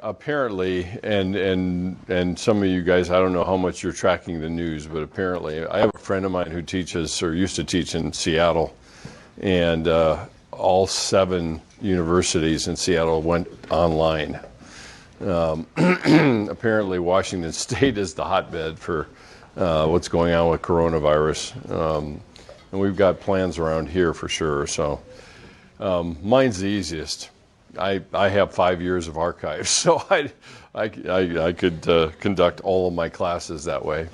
apparently, and some of you guys, I don't know how much you're tracking the news, but apparently, I have a friend of mine who teaches or used to teach in Seattle, and all 7 universities in Seattle went online. Apparently, Washington State is the hotbed for what's going on with coronavirus, and we've got plans around here for sure. So mine's the easiest. I have 5 years of archives, so I could conduct all of my classes that way.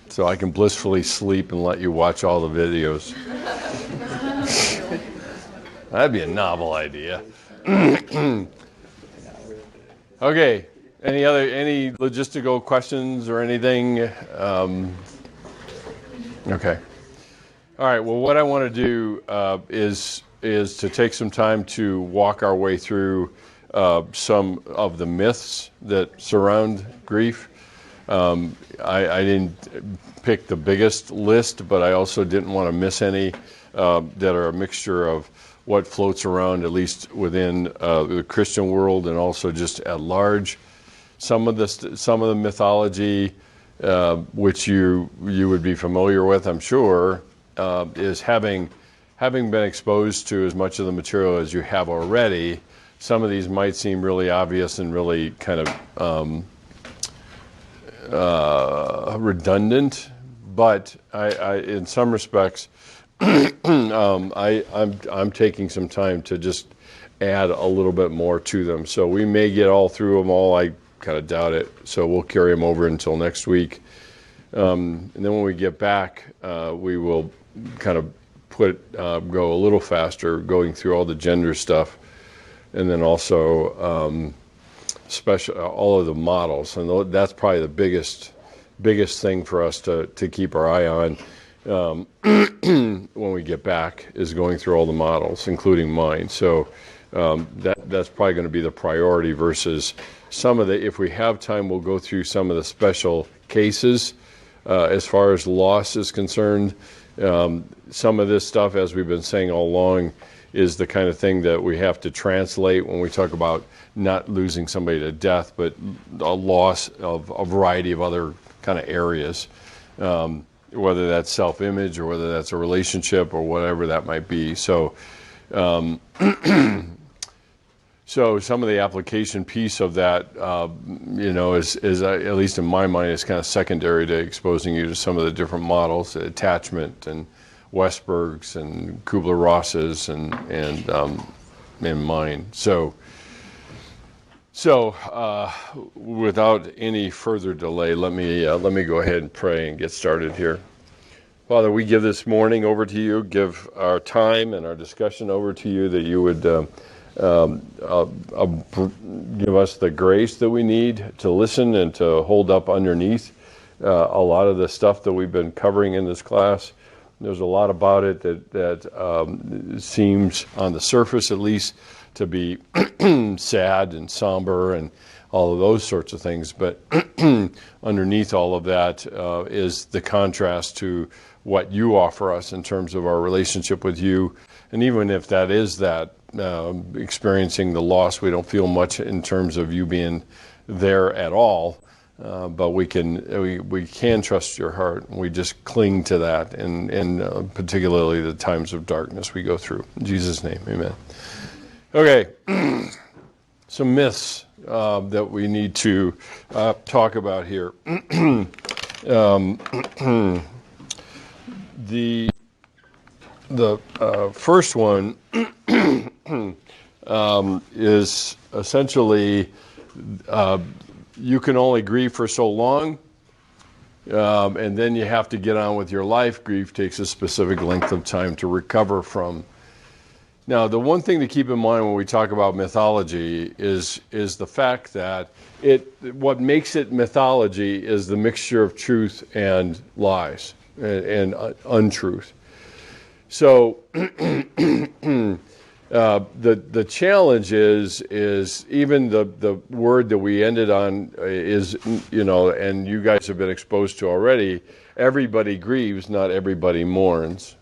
So I can blissfully sleep and let you watch all the videos. That'd be a novel idea. Okay, any logistical questions or anything? Okay. All right, well, what I want to do is to take some time to walk our way through some of the myths that surround grief. I didn't pick the biggest list, but I also didn't want to miss any that are a mixture of what floats around, at least within the Christian world, and also just at large. Some of the mythology, which you would be familiar with, I'm sure, is having been exposed to as much of the material as you have already. Some of these might seem really obvious and really kind of redundant, but I in some respects, I'm taking some time to just add a little bit more to them. So we may get all through them all. I kind of doubt it. So we'll carry them over until next week. And then when we get back, we will kind of go a little faster, going through all the gender stuff, and then also all of the models. And that's probably the biggest thing for us to keep our eye on. When we get back, is going through all the models, including mine. So that's probably going to be the priority versus some of the, if we have time, we'll go through some of the special cases as far as loss is concerned. Some of this stuff, as we've been saying all along, is the kind of thing that we have to translate when we talk about not losing somebody to death, but a loss of a variety of other kind of areas. Whether that's self-image or whether that's a relationship or whatever that might be. So so some of the application piece of that, is at least in my mind, is kind of secondary to exposing you to some of the different models, attachment and Westberg's and Kubler-Ross's and mine. So without any further delay, let me go ahead and pray and get started here. Father, we give this morning over to you, give our time and our discussion over to you, that you would give us the grace that we need to listen and to hold up underneath a lot of the stuff that we've been covering in this class. There's a lot about it that seems, on the surface at least, to be sad and somber and all of those sorts of things. But underneath all of that is the contrast to what you offer us in terms of our relationship with you. And even if that is that, experiencing the loss, we don't feel much in terms of you being there at all. But we can trust your heart. We just cling to that, and particularly the times of darkness we go through. In Jesus' name, amen. Okay, some myths that we need to talk about here. The first one is essentially you can only grieve for so long, and then you have to get on with your life. Grief takes a specific length of time to recover from. Now, the one thing to keep in mind when we talk about mythology is the fact that what makes it mythology is the mixture of truth and lies and untruth. So the challenge is even the word that we ended on is, and you guys have been exposed to already, everybody grieves, not everybody mourns.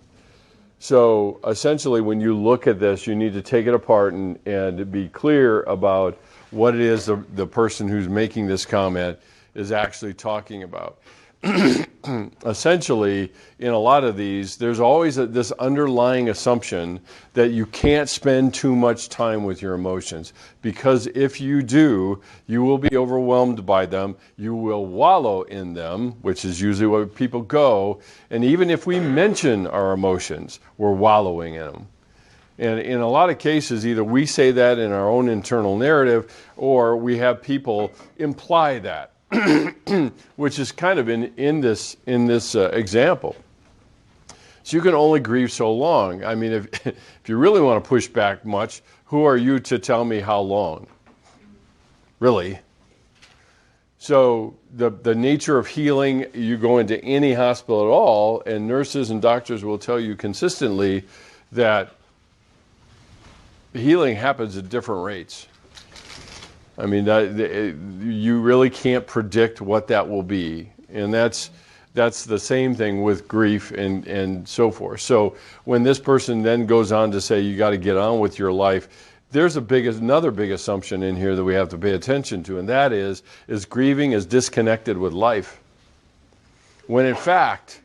So essentially, when you look at this, you need to take it apart and be clear about what it is the person who's making this comment is actually talking about. Essentially, in a lot of these, there's always this underlying assumption that you can't spend too much time with your emotions, because if you do, you will be overwhelmed by them, you will wallow in them, which is usually where people go, and even if we mention our emotions, we're wallowing in them. And in a lot of cases, either we say that in our own internal narrative, or we have people imply that. Which is kind of in this example. So you can only grieve so long. I mean, if you really want to push back much, who are you to tell me how long? Really? So the nature of healing, you go into any hospital at all, and nurses and doctors will tell you consistently that healing happens at different rates. I mean, you really can't predict what that will be. And that's the same thing with grief and so forth. So when this person then goes on to say, you got to get on with your life, there's another big assumption in here that we have to pay attention to, and that is grieving is disconnected with life. When in fact,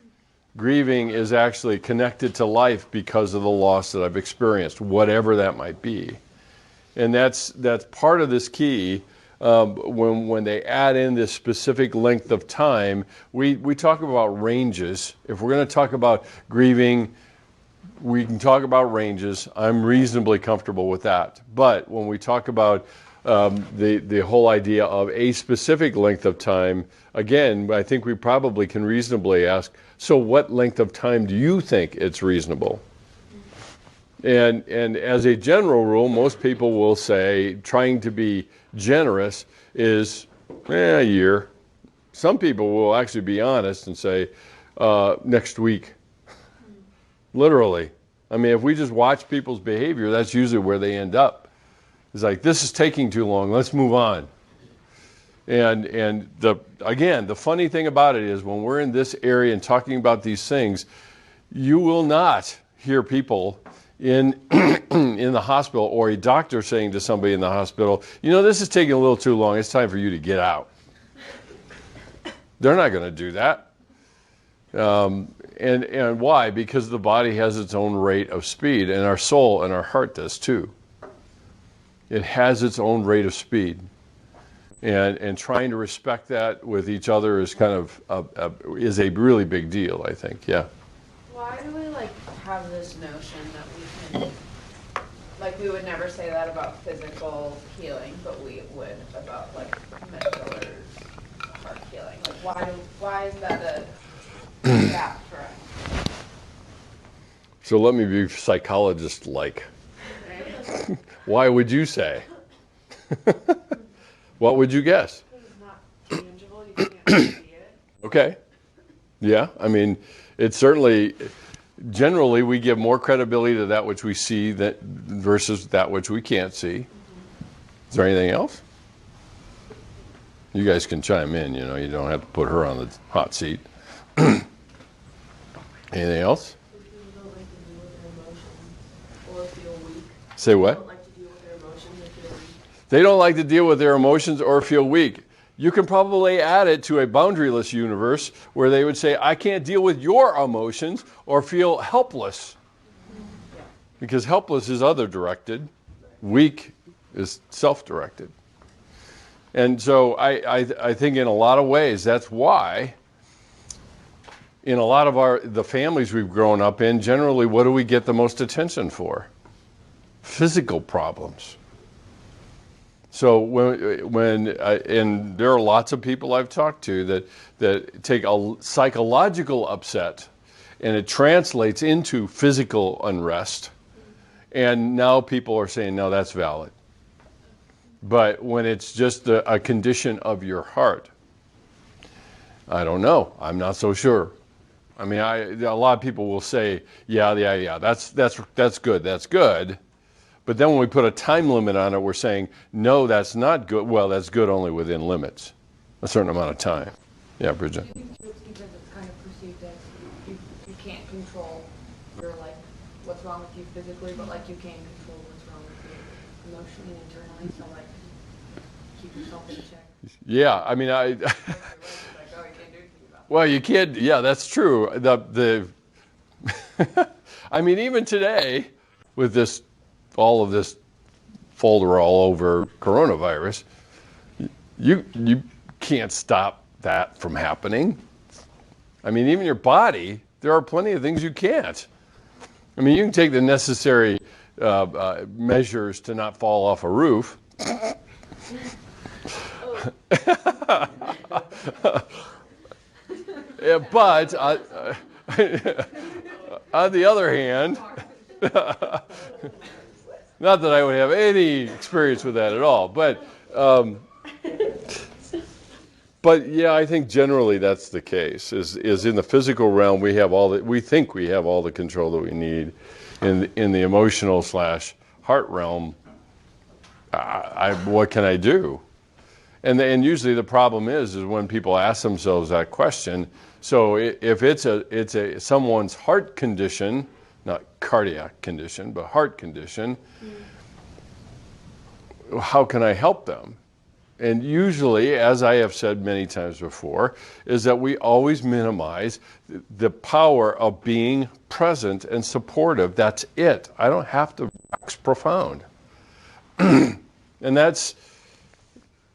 grieving is actually connected to life because of the loss that I've experienced, whatever that might be. And that's part of this key. When they add in this specific length of time, we talk about ranges. If we're going to talk about grieving, we can talk about ranges. I'm reasonably comfortable with that. But when we talk about the whole idea of a specific length of time, again, I think we probably can reasonably ask, so what length of time do you think it's reasonable? And as a general rule, most people will say trying to be generous is a year. Some people will actually be honest and say next week. Literally. I mean, if we just watch people's behavior, that's usually where they end up. It's like, this is taking too long, let's move on. And the funny thing about it is when we're in this area and talking about these things, you will not hear people in the hospital or a doctor saying to somebody in the hospital, this is taking a little too long, it's time for you to get out. They're not going to do that. And why? Because the body has its own rate of speed, and our soul and our heart does too. It has its own rate of speed. And trying to respect that with each other is kind of is a really big deal, I think. Yeah. Why do we have this notion that we can, we would never say that about physical healing, but we would about mental or heart healing? Why is that a gap for us? So let me be psychologist-like. Why would you say? What would you guess? Because it's not tangible, you can't see it. Okay. Yeah, I mean, it's certainly, generally we give more credibility to that which we see versus that which we can't see. Mm-hmm. Is there anything else? You guys can chime in, you don't have to put her on the hot seat. Anything else? People don't like to deal with their emotions or feel weak. Say what? They don't like to deal with their emotions or feel weak. They don't like to deal with their emotions or feel weak. You can probably add it to a boundaryless universe where they would say, I can't deal with your emotions or feel helpless. Because helpless is other-directed. Weak is self-directed. And so I think in a lot of ways, that's why in a lot of the families we've grown up in, generally, what do we get the most attention for? Physical problems. So and there are lots of people I've talked to that take a psychological upset and it translates into physical unrest. And now people are saying, no, that's valid. But when it's just a condition of your heart, I don't know. I'm not so sure. I mean, a lot of people will say, yeah, that's good. But then when we put a time limit on it, we're saying, no, that's not good. Well, that's good only within limits, a certain amount of time. Yeah, Bridget. I think it's because it's kind of perceived as you can't control your what's wrong with you physically, but you can control what's wrong with you emotionally and internally. So keep yourself in check. Yeah, I mean, Like, oh, you can't do anything about it. well, you can't. Yeah, that's true. I mean, even today, with all of this folder all over coronavirus, you can't stop that from happening. I mean, even your body, there are plenty of things you can't. I mean, you can take the necessary measures to not fall off a roof. Yeah, but on the other hand, not that I would have any experience with that at all, but yeah, I think generally that's the case. Is in the physical realm we think we have all the control that we need. In the emotional / heart realm, what can I do? And usually the problem is when people ask themselves that question. So if it's someone's heart condition, not cardiac condition, but heart condition, how can I help them? And usually, as I have said many times before, is that we always minimize the power of being present and supportive. That's it. I don't have to wax profound. And that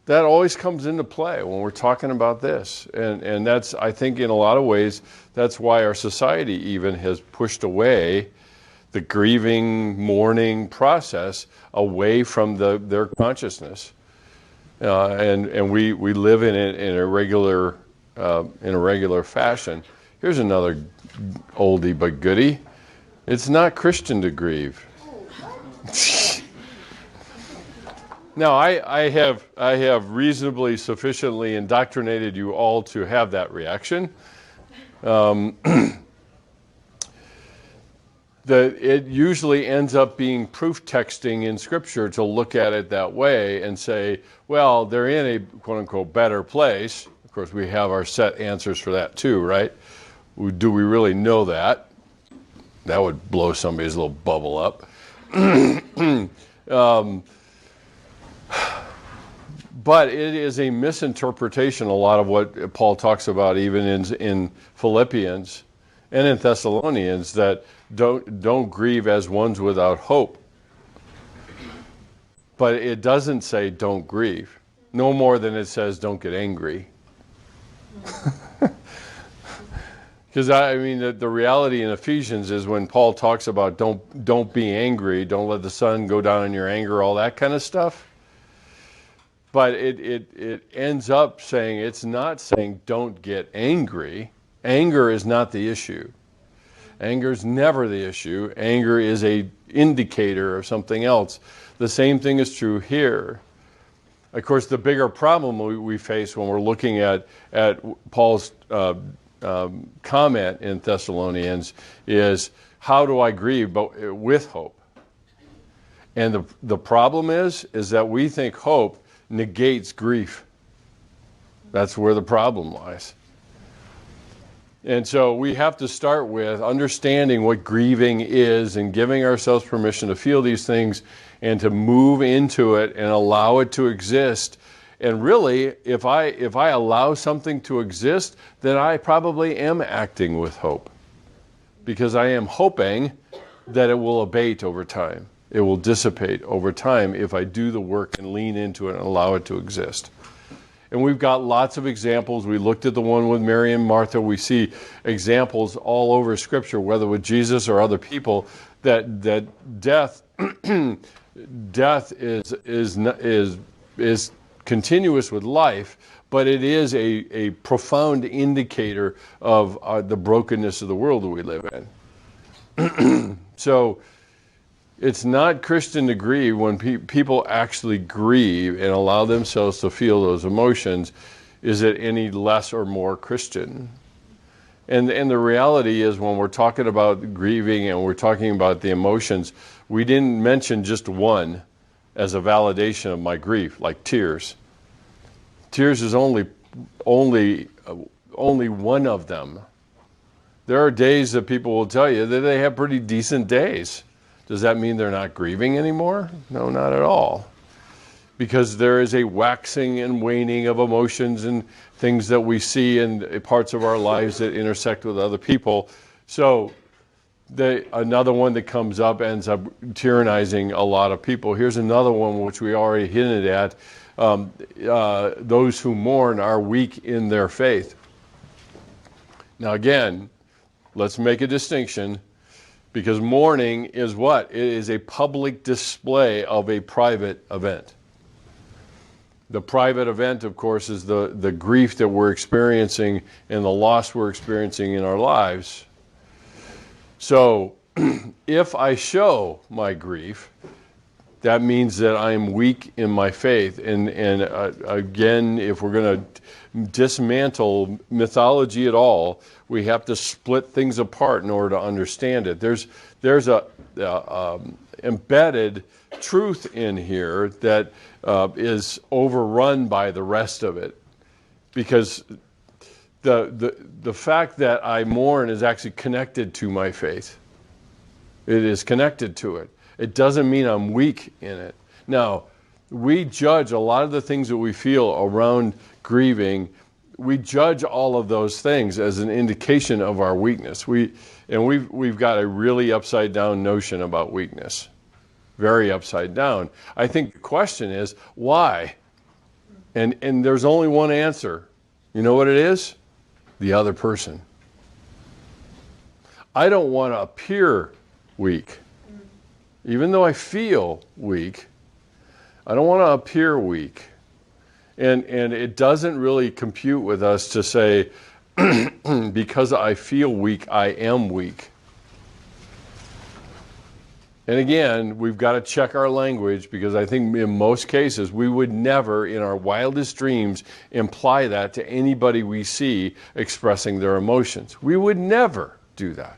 always comes into play when we're talking about this. And that's, I think, in a lot of ways, that's why our society even has pushed away the grieving, mourning process away from their consciousness. And we live in it in a regular fashion. Here's another oldie but goodie. It's not Christian to grieve. Now, I have reasonably sufficiently indoctrinated you all to have that reaction. It usually ends up being proof texting in Scripture to look at it that way and say, well, they're in a quote-unquote better place. Of course, we have our set answers for that too, right? Do we really know that? That would blow somebody's little bubble up. But it is a misinterpretation, a lot of what Paul talks about even in Philippians and in Thessalonians, that don't grieve as ones without hope. But it doesn't say don't grieve, no more than it says don't get angry. Because I mean, the reality in Ephesians is when Paul talks about don't be angry, don't let the sun go down in your anger, all that kind of stuff. But it ends up saying, it's not saying don't get angry. Anger is not the issue. Anger is never the issue. Anger is an indicator of something else. The same thing is true here. Of course, the bigger problem we face when we're looking at Paul's comment in Thessalonians is, how do I grieve but with hope? And the problem is that we think hope negates grief. That's where the problem lies. And so we have to start with understanding what grieving is and giving ourselves permission to feel these things and to move into it and allow it to exist. And really, if I allow something to exist, then I probably am acting with hope, because I am hoping that it will abate over time. It will dissipate over time if I do the work and lean into it and allow it to exist. And we've got lots of examples. We looked at the one with Mary and Martha. We see examples all over Scripture, whether with Jesus or other people, that death is continuous with life, but it is a profound indicator of the brokenness of the world that we live in. So it's not Christian to grieve when people actually grieve and allow themselves to feel those emotions. Is it any less or more Christian? And the reality is, when we're talking about grieving and we're talking about the emotions, we didn't mention just one as a validation of my grief, like tears. Tears is only one of them. There are days that people will tell you that they have pretty decent days. Does that mean they're not grieving anymore? No, not at all. because there is a waxing and waning of emotions and things that we see in parts of our lives that intersect with other people. So another one that comes up ends up tyrannizing a lot of people. Here's another one which we already hinted at. Those who mourn are weak in their faith. Now again, let's make a distinction, because mourning is what? It is a public display of a private event. The private event, of course, is the grief that we're experiencing and the loss we're experiencing in our lives. So if I show my grief, that means that I am weak in my faith. And again, if we're going to dismantle mythology at all, we have to split things apart in order to understand it. There's a embedded truth in here that is overrun by the rest of it, because the fact that I mourn is actually connected to my faith. It is connected to it. It doesn't mean I'm weak in it. Now, we judge a lot of the things that we feel around grieving. We judge all of those things as an indication of our weakness. We've got a really upside down notion about weakness. Very upside down. I think the question is, why? And there's only one answer. You know what it is? The other person. I don't want to appear weak. Even though I feel weak, I don't want to appear weak. And it doesn't really compute with us to say, because I feel weak, I am weak. And again, we've got to check our language, because I think in most cases we would never in our wildest dreams imply that to anybody we see expressing their emotions. We would never do that.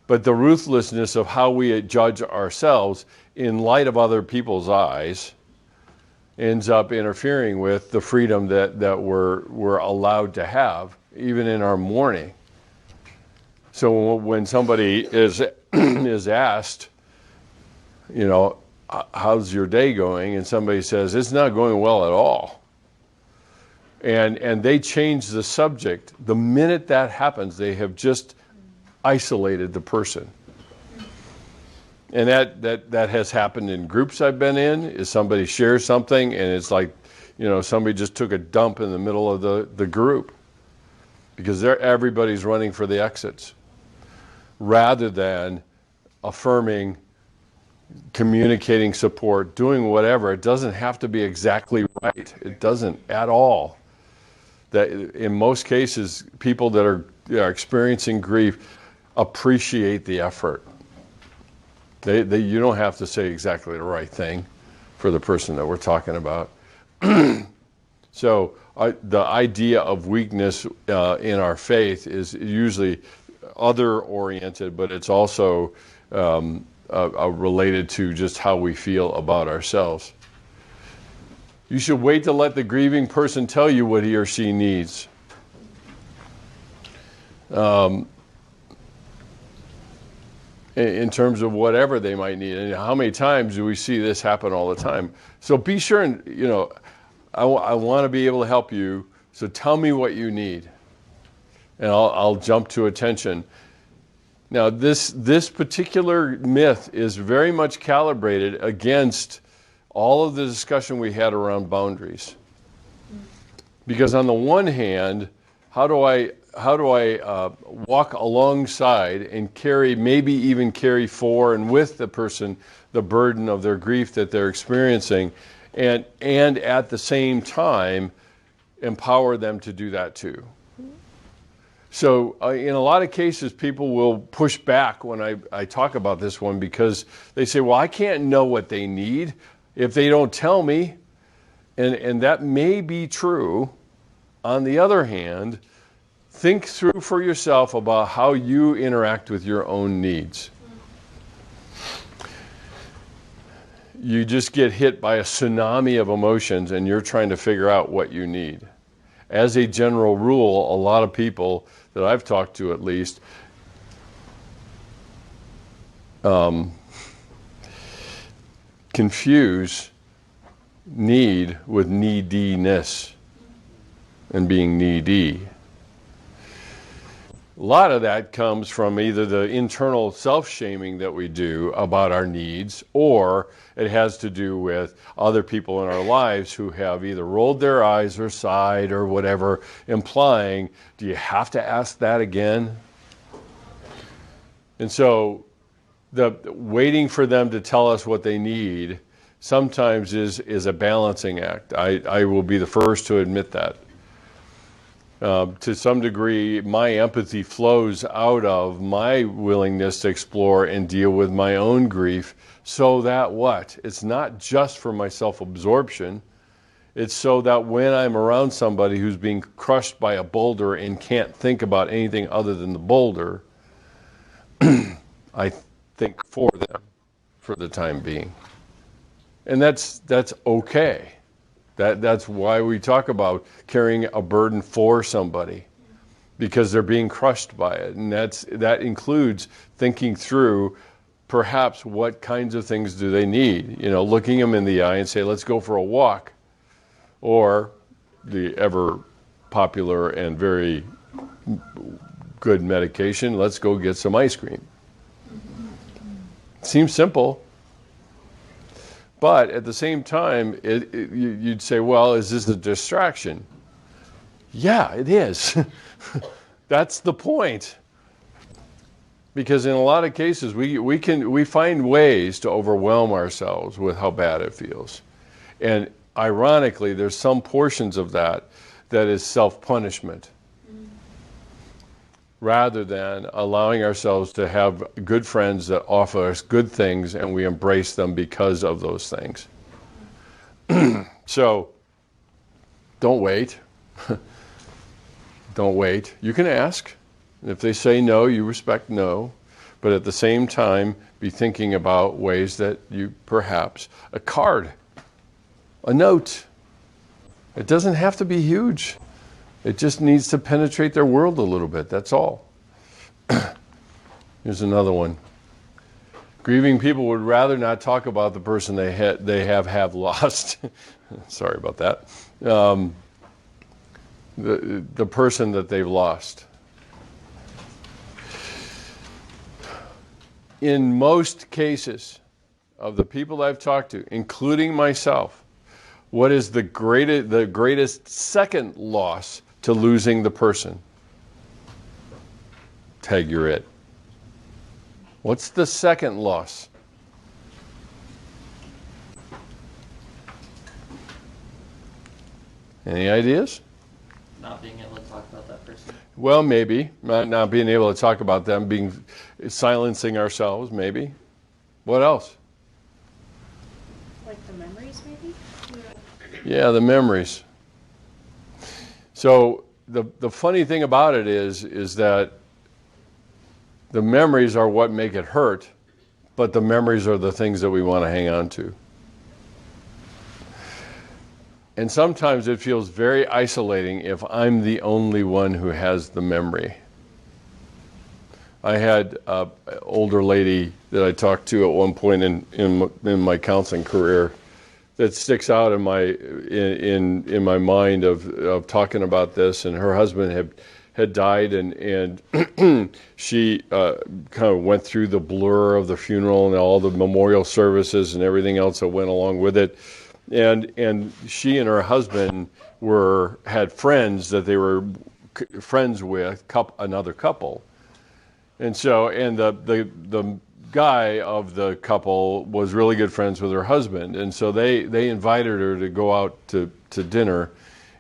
But the ruthlessness of how we judge ourselves in light of other people's eyes ends up interfering with the freedom that we're allowed to have, even in our mourning. So when somebody is asked, you know, how's your day going? And somebody says, it's not going well at all. And they change the subject. The minute that happens, they have just isolated the person. And that has happened in groups I've been in, is somebody shares something and it's like, you know, somebody just took a dump in the middle of the group, because everybody's running for the exits, rather than affirming, communicating support, doing whatever. It doesn't have to be exactly right. It doesn't at all. That in most cases, people that are experiencing grief appreciate the effort. You don't have to say exactly the right thing for the person that we're talking about. So the idea of weakness in our faith is usually other-oriented, but it's also related to just how we feel about ourselves. You should wait to let the grieving person tell you what he or she needs. In terms of whatever they might need. And how many times do we see this happen all the time? So be sure, and you know, I want to be able to help you, so tell me what you need. And I'll jump to attention. Now, this particular myth is very much calibrated against all of the discussion we had around boundaries. Because on the one hand, how do I walk alongside and maybe even carry for and with the person the burden of their grief that they're experiencing, and at the same time empower them to do that too. So in a lot of cases, people will push back when I talk about this one, because they say, well, I can't know what they need if they don't tell me. And that may be true. On the other hand, think through for yourself about how you interact with your own needs. You just get hit by a tsunami of emotions and you're trying to figure out what you need. As a general rule, a lot of people that I've talked to, at least, confuse need with neediness and being needy. A lot of that comes from either the internal self-shaming that we do about our needs, or it has to do with other people in our lives who have either rolled their eyes or sighed or whatever, implying, do you have to ask that again? And so the waiting for them to tell us what they need sometimes is a balancing act. I will be the first to admit that. To some degree, my empathy flows out of my willingness to explore and deal with my own grief, so that what? It's not just for my self-absorption. It's so that when I'm around somebody who's being crushed by a boulder and can't think about anything other than the boulder, I think for them for the time being. And that's okay. That's why we talk about carrying a burden for somebody, because they're being crushed by it. And that includes thinking through perhaps what kinds of things do they need. Looking them in the eye and say, let's go for a walk. Or the ever popular and very good medication, let's go get some ice cream. Seems simple. But at the same time, you'd say, well, is this a distraction? Yeah, it is. That's the point. Because in a lot of cases, we find ways to overwhelm ourselves with how bad it feels. And ironically, there's some portions of that is self-punishment, rather than allowing ourselves to have good friends that offer us good things and we embrace them because of those things. So, don't wait. Don't wait. You can ask. If they say no, you respect no. But at the same time, be thinking about ways that you perhaps, a card, a note. It doesn't have to be huge. It just needs to penetrate their world a little bit, that's all. Here's another one. Grieving people would rather not talk about the person they have lost. Sorry about that. The person that they've lost. In most cases of the people I've talked to, including myself, what is the greatest second loss to losing the person? Tag, you're it. What's the second loss? Any ideas? Not being able to talk about that person. Well, maybe. Not being able to talk about them, silencing ourselves, maybe. What else? Like the memories, maybe? Yeah, the memories. So the funny thing about it is that the memories are what make it hurt, but the memories are the things that we want to hang on to. And sometimes it feels very isolating if I'm the only one who has the memory. I had an older lady that I talked to at one point in my counseling career that sticks out in my mind of talking about this. And her husband had died, and she kind of went through the blur of the funeral and all the memorial services and everything else that went along with it. And she and her husband had friends that they were friends with, another couple. And so, the guy of the couple was really good friends with her husband. And so they invited her to go out to dinner.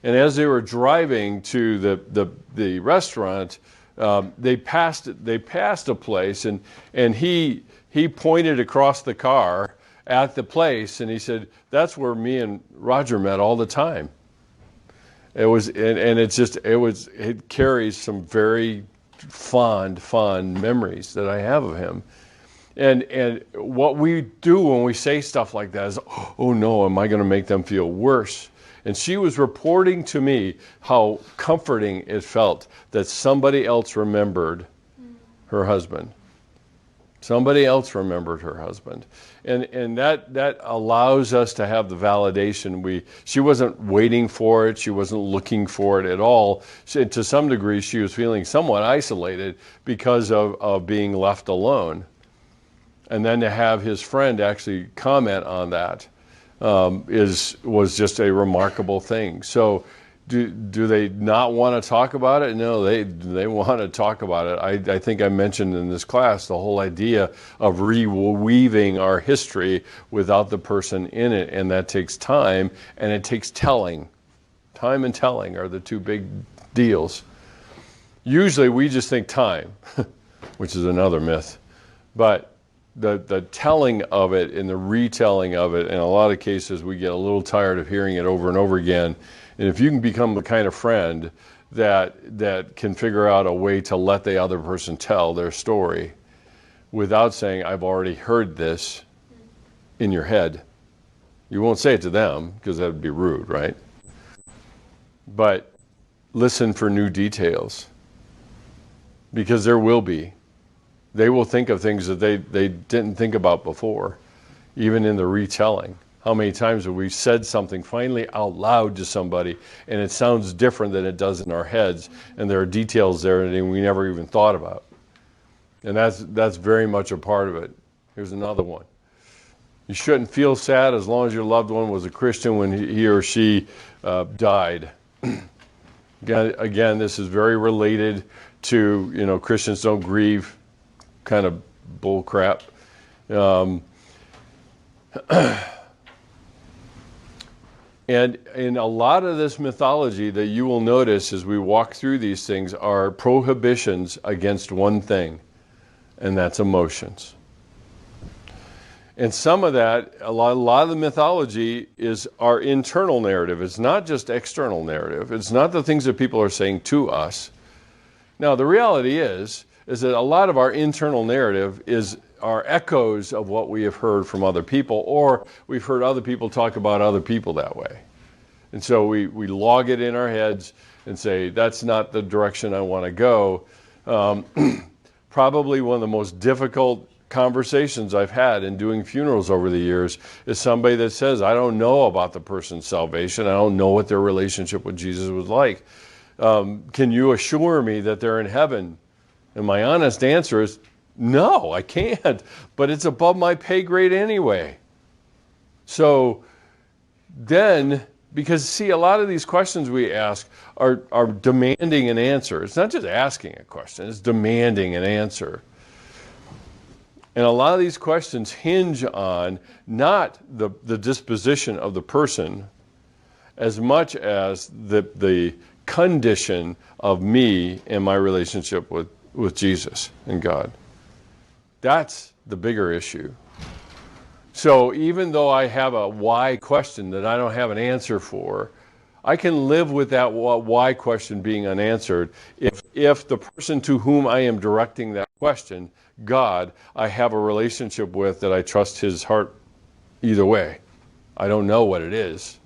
And as they were driving to the restaurant, they passed a place, and he pointed across the car at the place, and he said, "That's where me and Roger met all the time." It was, and it carries some very fond memories that I have of him. And what we do when we say stuff like that is, oh no, am I going to make them feel worse? And she was reporting to me how comforting it felt that somebody else remembered her husband. Somebody else remembered her husband. And that allows us to have the validation. She wasn't waiting for it. She wasn't looking for it at all. To some degree, she was feeling somewhat isolated because of being left alone. And then to have his friend actually comment on that was just a remarkable thing. So do they not want to talk about it? No, they want to talk about it. I think I mentioned in this class the whole idea of reweaving our history without the person in it, and that takes time, and it takes telling. Time and telling are the two big deals. Usually we just think time, which is another myth, but the telling of it and the retelling of it, in a lot of cases we get a little tired of hearing it over and over again. And if you can become the kind of friend that can figure out a way to let the other person tell their story without saying, I've already heard this in your head. You won't say it to them because that would be rude, right? But listen for new details, because there will be. They will think of things that they didn't think about before, even in the retelling. How many times have we said something finally out loud to somebody and it sounds different than it does in our heads, and there are details there that we never even thought about. And that's very much a part of it. Here's another one. You shouldn't feel sad as long as your loved one was a Christian when he or she died. Again, this is very related to, Christians don't grieve kind of bull crap. And in a lot of this mythology that you will notice as we walk through these things are prohibitions against one thing, and that's emotions. And some of that, a lot of the mythology is our internal narrative. It's not just external narrative. It's not the things that people are saying to us. Now, the reality is that a lot of our internal narrative are echoes of what we have heard from other people, or we've heard other people talk about other people that way. And so we log it in our heads and say, that's not the direction I want to go. Probably one of the most difficult conversations I've had in doing funerals over the years is somebody that says, I don't know about the person's salvation. I don't know what their relationship with Jesus was like. Can you assure me that they're in heaven? And my honest answer is, no, I can't, but it's above my pay grade anyway. So then, because see, a lot of these questions we ask are demanding an answer. It's not just asking a question, it's demanding an answer. And a lot of these questions hinge on not the disposition of the person as much as the condition of me and my relationship with Jesus and God. That's the bigger issue. So even though I have a why question that I don't have an answer for, I can live with that why question being unanswered if the person to whom I am directing that question, God, I have a relationship with that I trust his heart either way. I don't know what it is.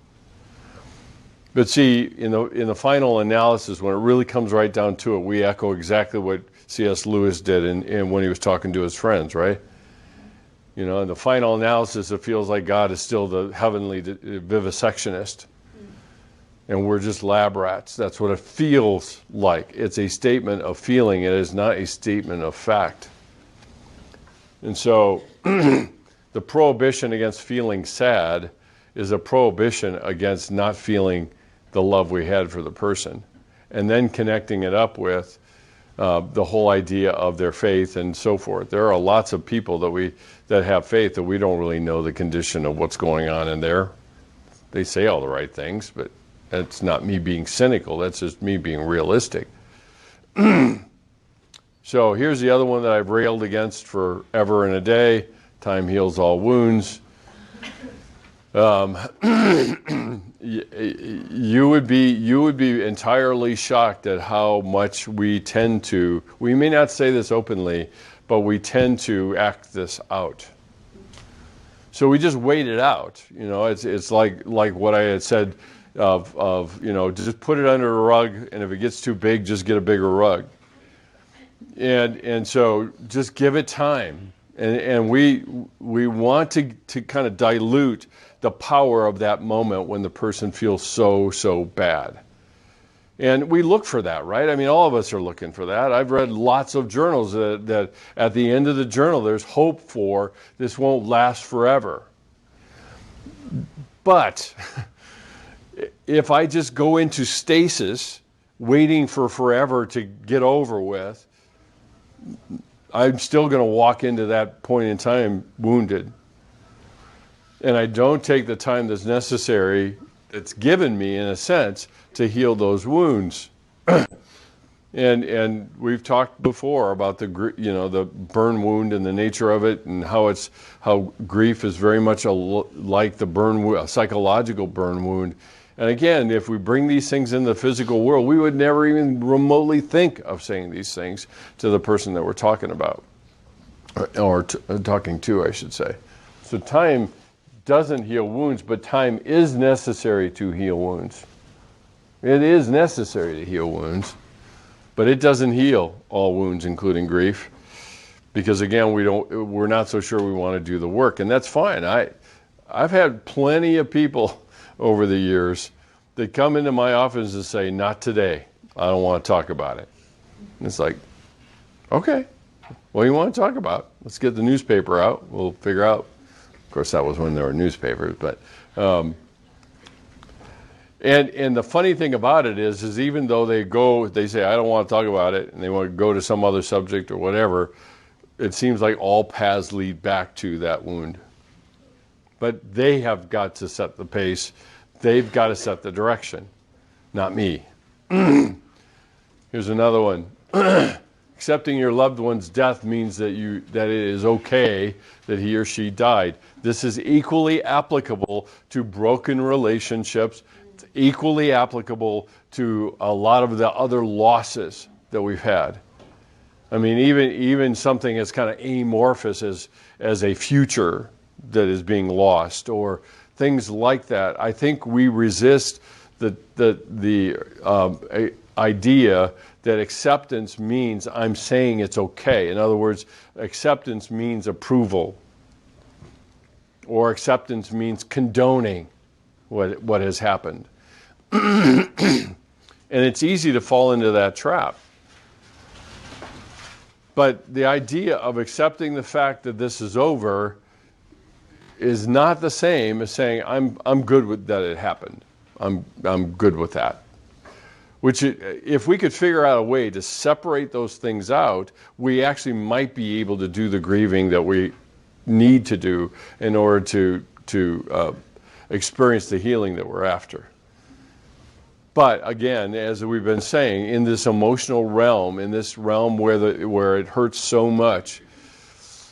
But see, in the final analysis, when it really comes right down to it, we echo exactly what C.S. Lewis did in when he was talking to his friends, right? In the final analysis, it feels like God is still the heavenly vivisectionist. And we're just lab rats. That's what it feels like. It's a statement of feeling. It is not a statement of fact. And so the prohibition against feeling sad is a prohibition against not feeling the love we had for the person. And then connecting it up with the whole idea of their faith and so forth. There are lots of people that have faith that we don't really know the condition of what's going on in there. They say all the right things, but that's not me being cynical. That's just me being realistic. So here's the other one that I've railed against forever and a day. Time heals all wounds. You would be entirely shocked at how much we tend to, we may not say this openly, but we tend to act this out. So we just wait it out. It's like what I had said of just put it under a rug, and if it gets too big, just get a bigger rug. And so just give it time. And we want to kind of dilute the power of that moment when the person feels so bad. And we look for that, right? I mean, all of us are looking for that. I've read lots of journals that at the end of the journal, there's hope for this won't last forever. But if I just go into stasis, waiting for forever to get over with, I'm still going to walk into that point in time wounded. And I don't take the time that's necessary, that's given me in a sense, to heal those wounds. And we've talked before about the burn wound and the nature of it, and how grief is very much like the a psychological burn wound. And again, if we bring these things in the physical world, we would never even remotely think of saying these things to the person that we're talking about, or talking to, I should say. So time doesn't heal wounds, but time is necessary to heal wounds. It is necessary to heal wounds, but it doesn't heal all wounds, including grief, because again, we're not so sure we want to do the work, and that's fine. I've had plenty of people over the years that come into my office and say, "Not today. I don't want to talk about it." And it's like, okay, what do you want to talk about? Let's get the newspaper out. We'll figure out. Of course, that was when there were newspapers, but and the funny thing about it is even though they say, "I don't want to talk about it," and they want to go to some other subject or whatever, it seems like all paths lead back to that wound. But they have got to set the pace. They've got to set the direction, not me. Here's another one. Accepting your loved one's death means that it is okay that he or she died. This is equally applicable to broken relationships. It's equally applicable to a lot of the other losses that we've had. I mean, even something as kind of amorphous as a future that is being lost, or things like that. I think we resist the idea that acceptance means I'm saying it's okay. In other words, acceptance means approval, or acceptance means condoning what has happened. And it's easy to fall into that trap. But the idea of accepting the fact that this is over is not the same as saying I'm good with that it happened. I'm good with that. Which, if we could figure out a way to separate those things out, we actually might be able to do the grieving that we need to do in order to experience the healing that we're after. But again, as we've been saying, in this emotional realm, in this realm where it hurts so much,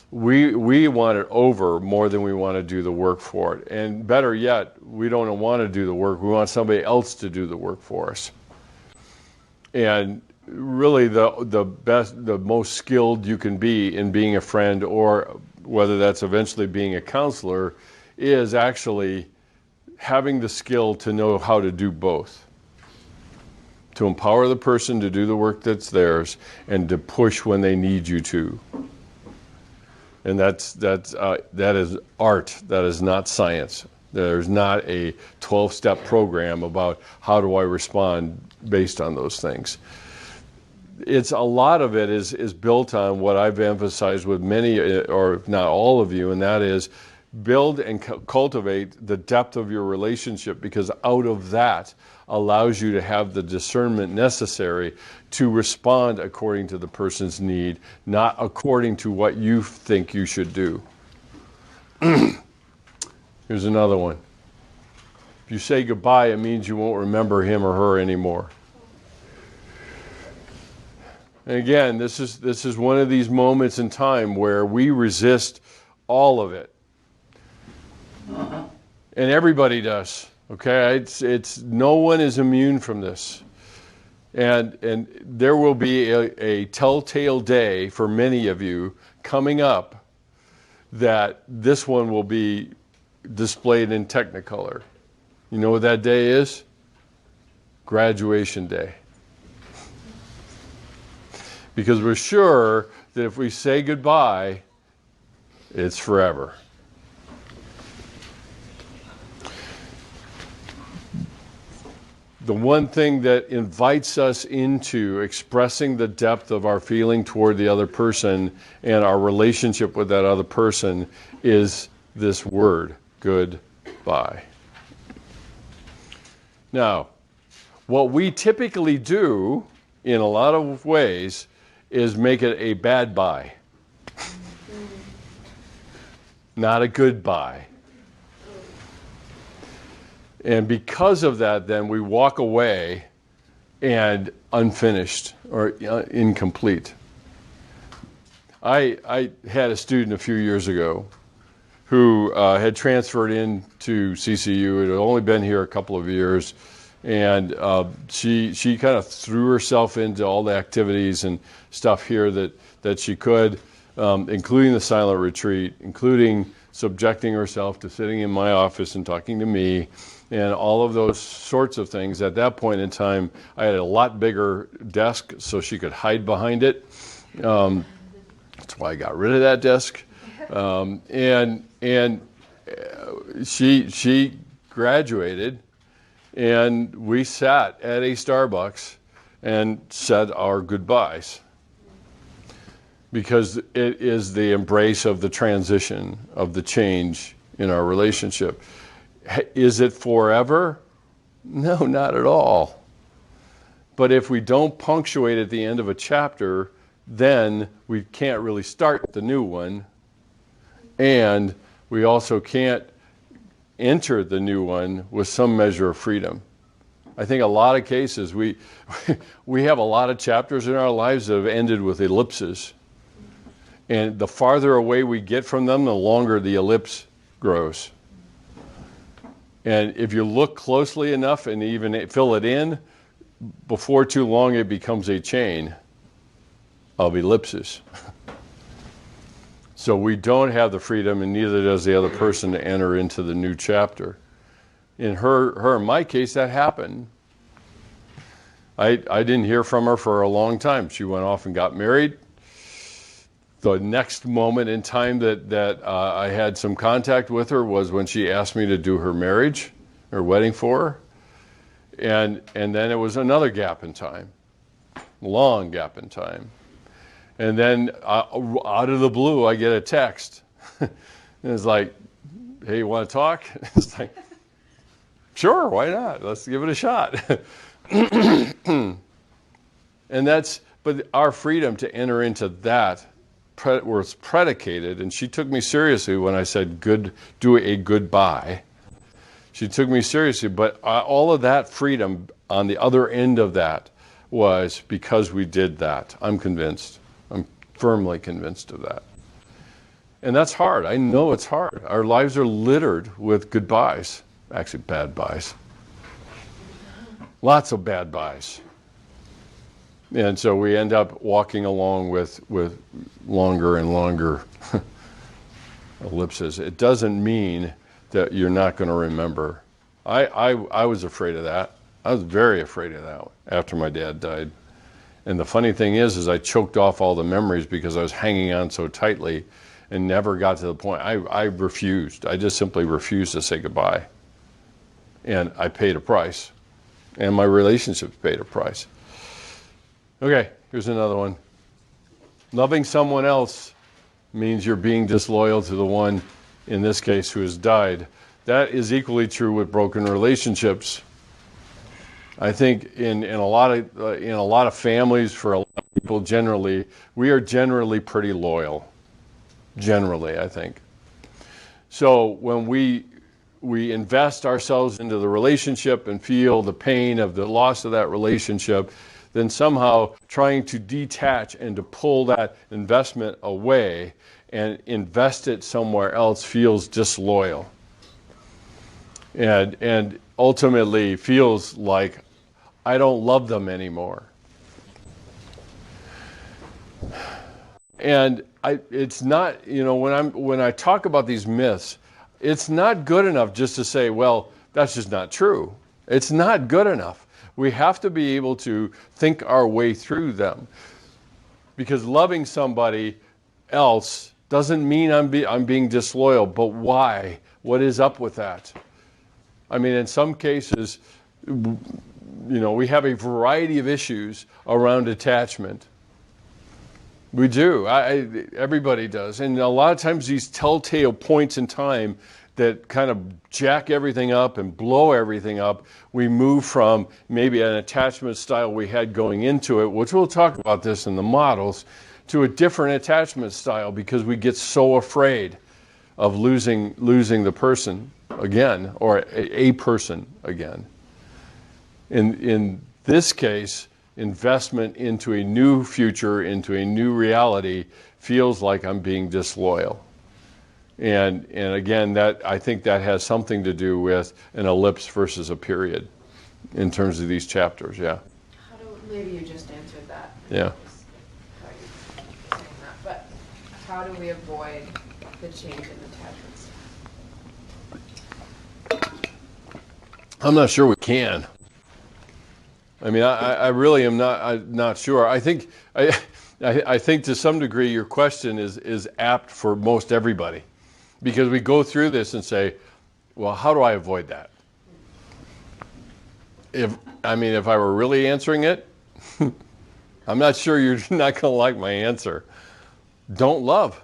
we want it over more than we want to do the work for it. And better yet, we don't want to do the work. We want somebody else to do the work for us. And really the most skilled you can be in being a friend, or whether that's eventually being a counselor, is actually having the skill to know how to do both. To empower the person to do the work that's theirs, and to push when they need you to. And that is art. That is not science. There's not a 12-step program about how do I respond based on those things. It's a lot of it is built on what I've emphasized with many, or if not all of you, and that is build and cultivate the depth of your relationship, because out of that allows you to have the discernment necessary to respond according to the person's need, not according to what you think you should do. Here's another one. If you say goodbye, it means you won't remember him or her anymore. And again, this is one of these moments in time where we resist all of it. And everybody does. Okay? It's no one is immune from this. And there will be a telltale day for many of you coming up that this one will be displayed in Technicolor. You know what that day is? Graduation day. Because we're sure that if we say goodbye, It's forever. The one thing that invites us into expressing the depth of our feeling toward the other person and our relationship with that other person is this word, goodbye. Now, what we typically do in a lot of ways is make it a bad bye, not a goodbye. And because of that, then we walk away and unfinished or incomplete. I had a student a few years ago who had transferred into CCU. It had only been here a couple of years. And she kind of threw herself into all the activities and stuff here that she could, including the silent retreat, including subjecting herself to sitting in my office and talking to me, and all of those sorts of things. At that point in time, I had a lot bigger desk so she could hide behind it. That's why I got rid of that desk. She graduated, and we sat at a Starbucks and said our goodbyes, because it is the embrace of the transition, of the change in our relationship. Is it forever? No, not at all. But if we don't punctuate at the end of a chapter, then we can't really start the new one, and we also can't enter the new one with some measure of freedom. I think a lot of cases we have a lot of chapters in our lives that have ended with ellipses. And the farther away we get from them, the longer the ellipse grows. And if you look closely enough and even fill it in, before too long it becomes a chain of ellipses. So we don't have the freedom, and neither does the other person, to enter into the new chapter. In in my case, that happened. I didn't hear from her for a long time. She went off and got married. The next moment in time that I had some contact with her was when she asked me to do her marriage, her wedding for her. And then it was another gap in time, long gap in time. And then out of the blue, I get a text. And it's like, hey, you want to talk? It's like, sure, why not? Let's give it a shot. But our freedom to enter into that was predicated, and she took me seriously when I said do a goodbye. She took me seriously, but all of that freedom on the other end of that was because we did that. I'm convinced. I'm firmly convinced of that. And that's hard. I know it's hard. Our lives are littered with goodbyes. Actually, bad byes. Lots of bad byes. And so we end up walking along with longer and longer ellipses. It doesn't mean that you're not going to remember. I was afraid of that. I was very afraid of that after my dad died. And the funny thing is I choked off all the memories because I was hanging on so tightly and never got to the point. I refused. I just simply refused to say goodbye. And I paid a price. And my relationships paid a price. Okay, here's another one. Loving someone else means you're being disloyal to the one, in this case, who has died. That is equally true with broken relationships. I think in a lot of families, for a lot of people generally, we are generally pretty loyal. Generally, I think. So when we invest ourselves into the relationship and feel the pain of the loss of that relationship, then somehow trying to detach and to pull that investment away and invest it somewhere else feels disloyal. And ultimately feels like I don't love them anymore. And it's not, when I talk about these myths, it's not good enough just to say, well, that's just not true. It's not good enough. We have to be able to think our way through them. Because loving somebody else Doesn't mean I'm being disloyal, but why? What is up with that? I mean, in some cases, we have a variety of issues around attachment. We do. Everybody does. And a lot of times these telltale points in time that kind of jack everything up and blow everything up, we move from maybe an attachment style we had going into it, which we'll talk about this in the models, to a different attachment style because we get so afraid of losing the person again, or a person again. In this case, investment into a new future, into a new reality, feels like I'm being disloyal. And again, I think that has something to do with an ellipse versus a period in terms of these chapters, yeah. Maybe you just answered that. Yeah. How you're saying that, but how do we avoid the change in attachments? I'm not sure we can. I mean, I really am not sure. I think to some degree your question is apt for most everybody, because we go through this and say, well, how do I avoid that? If I were really answering it, I'm not sure you're not going to like my answer. Don't love.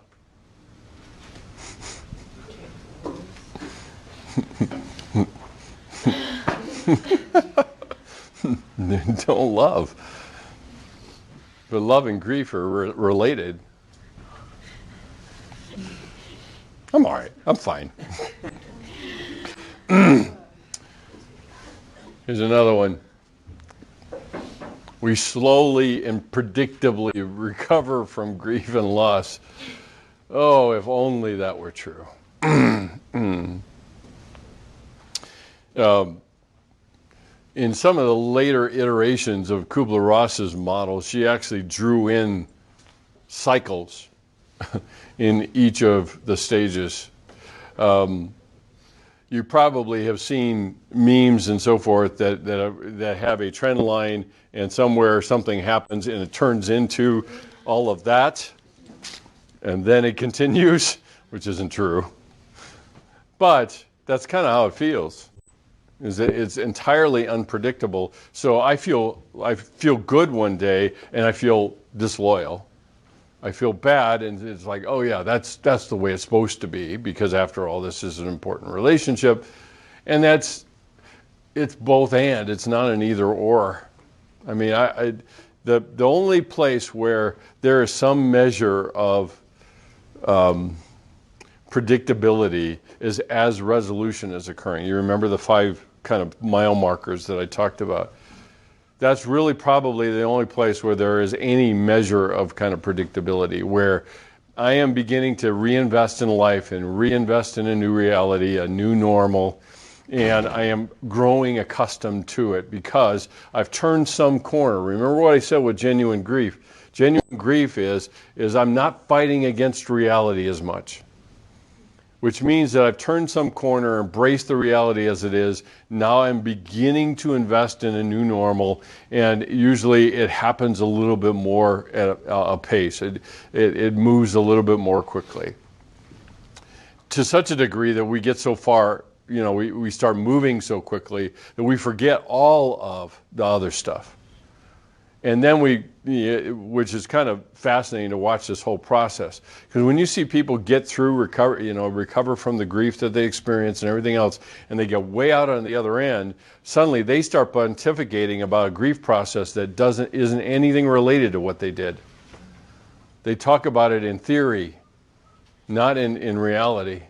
Don't love. But love and grief are related. I'm all right. I'm fine. Here's another one. We slowly and predictably recover from grief and loss. Oh, if only that were true. In some of the later iterations of Kubler-Ross's model, she actually drew in cycles in each of the stages. You probably have seen memes and so forth that have a trend line, and somewhere something happens and it turns into all of that, and then it continues, which isn't true. But that's kind of how it feels. Is that it's entirely unpredictable. So I feel good one day and I feel disloyal. I feel bad and it's like, oh yeah, that's the way it's supposed to be, because after all, this is an important relationship. And it's both and, it's not an either or. I mean, the only place where there is some measure of predictability is as resolution is occurring. You remember the 5 kind of mile markers that I talked about. That's really probably the only place where there is any measure of kind of predictability, where I am beginning to reinvest in life and reinvest in a new reality, a new normal, and I am growing accustomed to it because I've turned some corner. Remember what I said with genuine grief? Genuine grief is I'm not fighting against reality as much, which means that I've turned some corner, embraced the reality as it is. Now I'm beginning to invest in a new normal, and usually it happens a little bit more at a pace. It moves a little bit more quickly. To such a degree that we get so far, we start moving so quickly that we forget all of the other stuff. And then which is kind of fascinating to watch this whole process. Because when you see people get through, recover from the grief that they experience and everything else, and they get way out on the other end, suddenly they start pontificating about a grief process that isn't anything related to what they did. They talk about it in theory, not in reality.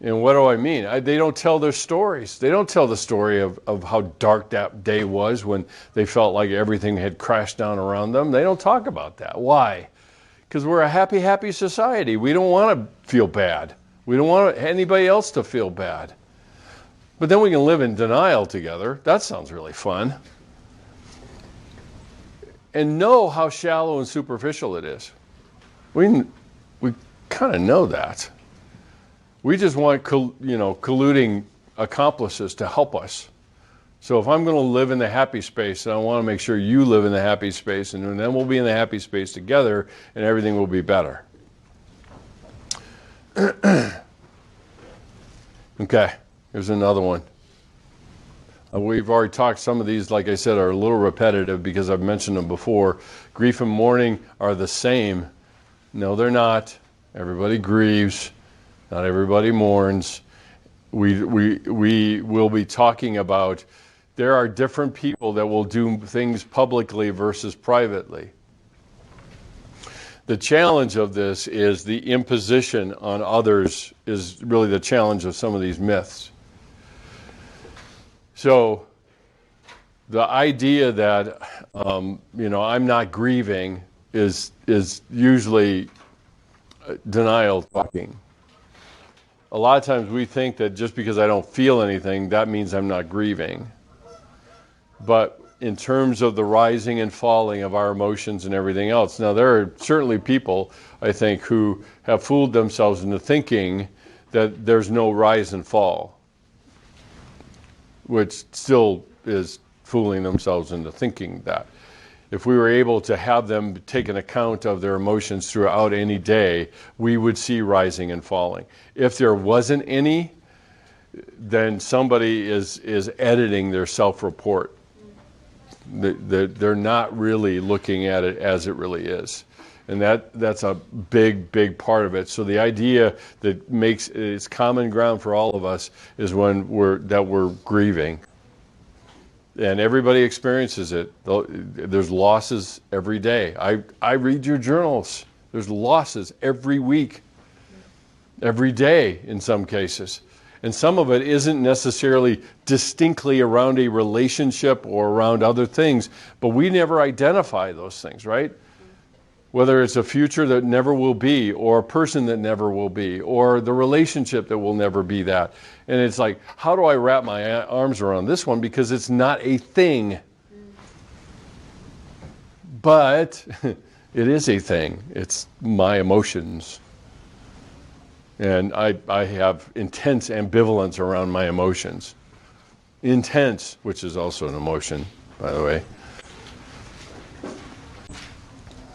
And what do I mean? They don't tell their stories. They don't tell the story of how dark that day was when they felt like everything had crashed down around them. They don't talk about that. Why? Because we're a happy, happy society. We don't want to feel bad. We don't want anybody else to feel bad. But then we can live in denial together. That sounds really fun. And know how shallow and superficial it is. We kind of know that. We just want, colluding accomplices to help us. So if I'm going to live in the happy space, I want to make sure you live in the happy space, and then we'll be in the happy space together, and everything will be better. Okay, here's another one. We've already talked, some of these, like I said, are a little repetitive because I've mentioned them before. Grief and mourning are the same. No, they're not. Everybody grieves. Not everybody mourns. We will be talking about there are different people that will do things publicly versus privately. The challenge of this is the imposition on others is really the challenge of some of these myths. So the idea that, I'm not grieving is usually denial talking. A lot of times we think that just because I don't feel anything, that means I'm not grieving. But in terms of the rising and falling of our emotions and everything else, now there are certainly people, I think, who have fooled themselves into thinking that there's no rise and fall, which still is fooling themselves into thinking that. If we were able to have them take an account of their emotions throughout any day, we would see rising and falling. If there wasn't any, then somebody is editing their self-report. They're not really looking at it as it really is. And that's a big part of it. So the idea that makes it's common ground for all of us is when we're grieving. And everybody experiences it. There's losses every day. I read your journals. There's losses every week, every day in some cases. And some of it isn't necessarily distinctly around a relationship or around other things, but we never identify those things, right? Whether it's a future that never will be, or a person that never will be, or the relationship that will never be that. And it's like, how do I wrap my arms around this one? Because it's not a thing. But it is a thing. It's my emotions. And I have intense ambivalence around my emotions. Intense, which is also an emotion, by the way.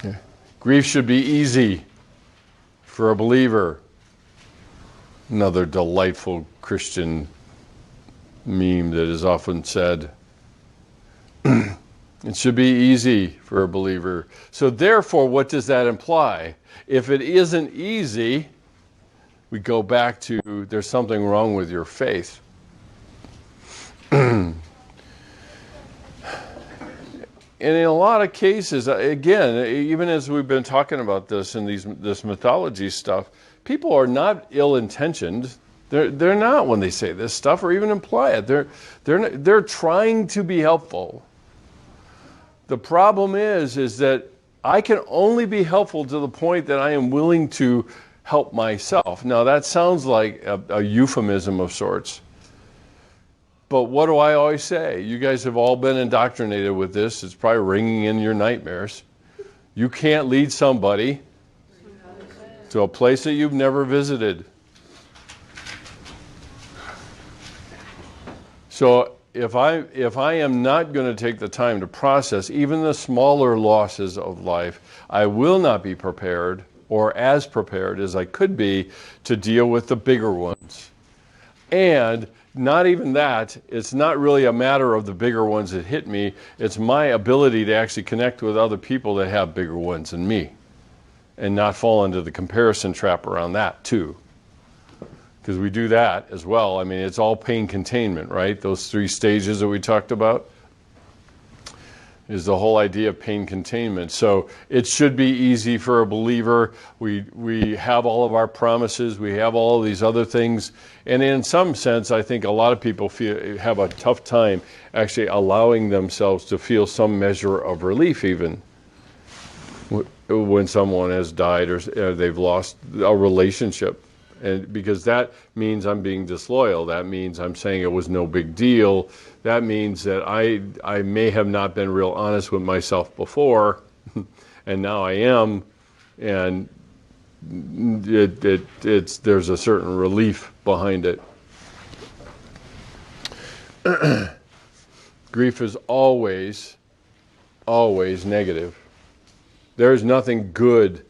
Yeah. Grief should be easy for a believer. Another delightful Christian meme that is often said. It should be easy for a believer. So therefore, what does that imply? If it isn't easy, we go back to there's something wrong with your faith. And in a lot of cases, again, even as we've been talking about this and this mythology stuff, people are not ill-intentioned. They're not when they say this stuff or even imply it. They're trying to be helpful. The problem is that I can only be helpful to the point that I am willing to help myself. Now that sounds like a euphemism of sorts. But what do I always say? You guys have all been indoctrinated with this. It's probably ringing in your nightmares. You can't lead somebody to a place that you've never visited. So if I am not going to take the time to process even the smaller losses of life, I will not be prepared or as prepared as I could be to deal with the bigger ones. And not even that, it's not really a matter of the bigger ones that hit me, it's my ability to actually connect with other people that have bigger ones than me and not fall into the comparison trap around that too. Because we do that as well. I mean, it's all pain containment, right? Those 3 stages that we talked about is the whole idea of pain containment. So it should be easy for a believer. We have all of our promises. We have all of these other things. And in some sense, I think a lot of people have a tough time actually allowing themselves to feel some measure of relief even when someone has died or they've lost a relationship. And because that means I'm being disloyal. That means I'm saying it was no big deal. That means that I may have not been real honest with myself before, and now I am, and there's a certain relief behind it. Grief is always negative. There's nothing good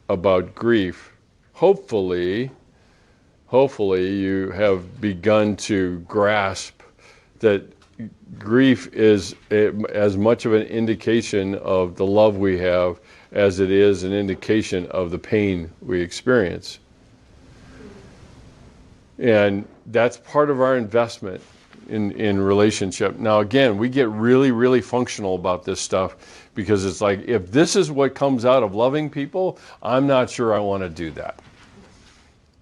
about grief. Hopefully, hopefully you have begun to grasp that grief is as much of an indication of the love we have as it is an indication of the pain we experience. And that's part of our investment in relationship. Now, again, we get really, really functional about this stuff because it's like, if this is what comes out of loving people, I'm not sure I want to do that.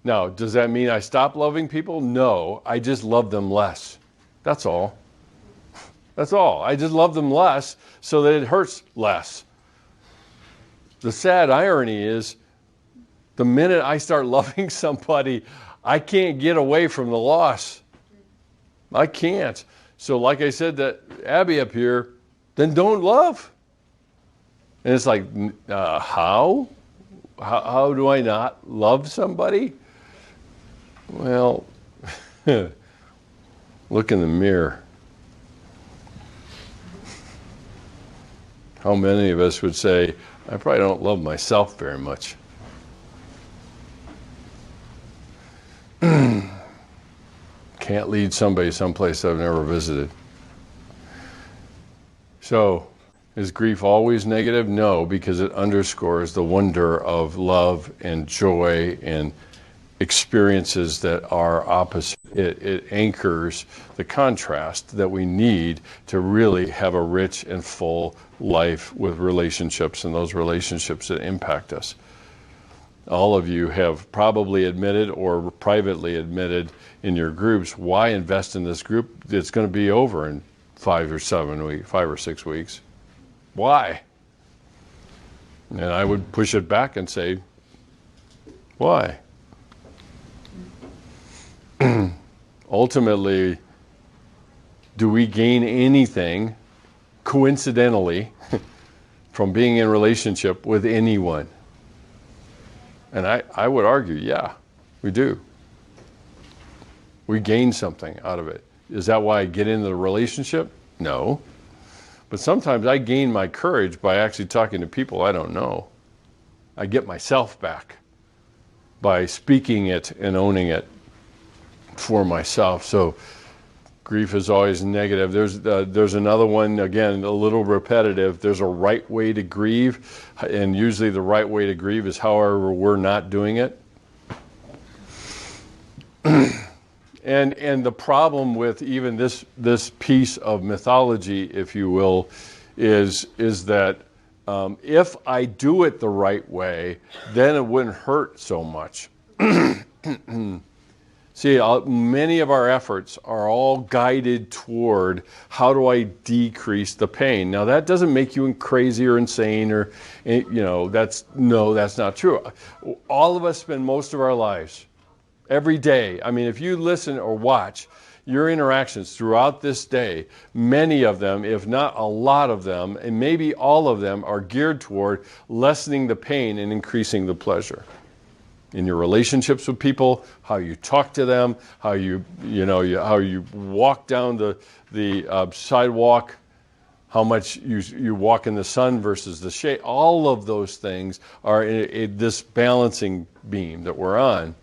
Now, does that mean I stop loving people? No, I just love them less. That's all. That's all. I just love them less so that it hurts less. The sad irony is, the minute I start loving somebody, I can't get away from the loss. I can't. So like I said to Abby up here, then don't love. And it's like, how? How do I not love somebody? Well, look in the mirror. How many of us would say, I probably don't love myself very much? Can't lead somebody someplace I've never visited. So, is grief always negative? No, because it underscores the wonder of love and joy and experiences that are opposite. It anchors the contrast that we need to really have a rich and full life with relationships and those relationships that impact us. All of you have probably admitted or privately admitted in your groups, why invest in this group that's going to be over in 5 or 6 weeks? Why? And I would push it back and say, why? Ultimately, do we gain anything coincidentally from being in a relationship with anyone? And I would argue, yeah, we do. We gain something out of it. Is that why I get into the relationship? No. But sometimes I gain my courage by actually talking to people I don't know. I get myself back by speaking it and owning it for myself. So grief is always negative. There's another one, again, a little repetitive. There's a right way to grieve, and usually the right way to grieve is however we're not doing it. And the problem with even this piece of mythology, if you will, is that if I do it the right way, then it wouldn't hurt so much. See, many of our efforts are all guided toward how do I decrease the pain. Now, that doesn't make you crazy or insane or, that's not true. All of us spend most of our lives, every day. I mean, if you listen or watch your interactions throughout this day, many of them, if not a lot of them, and maybe all of them, are geared toward lessening the pain and increasing the pleasure. In your relationships with people, how you talk to them, how you walk down the sidewalk, how much you walk in the sun versus the shade. All of those things are this balancing beam that we're on.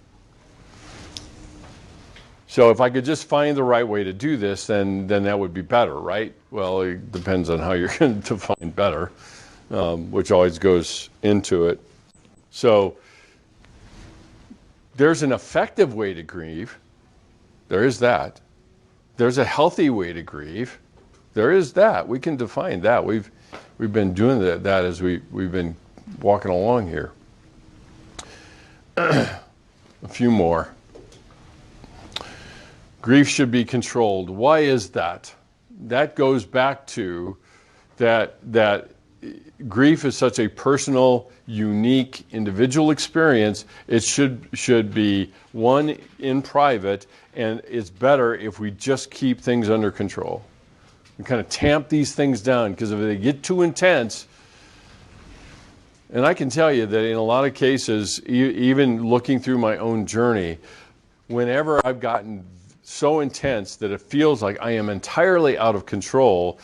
So if I could just find the right way to do this, then that would be better, right? Well, it depends on how you're going to define better, which always goes into it. So there's an effective way to grieve. There is that. There's a healthy way to grieve. There is that. We can define that. We've been doing that as we've been walking along here. A few more. Grief should be controlled. Why is that? That goes back to that grief is such a personal, unique, individual experience. It should be one in private, and it's better if we just keep things under control. We kind of tamp these things down, because if they get too intense, and I can tell you that in a lot of cases, even looking through my own journey, whenever I've gotten so intense that it feels like I am entirely out of control,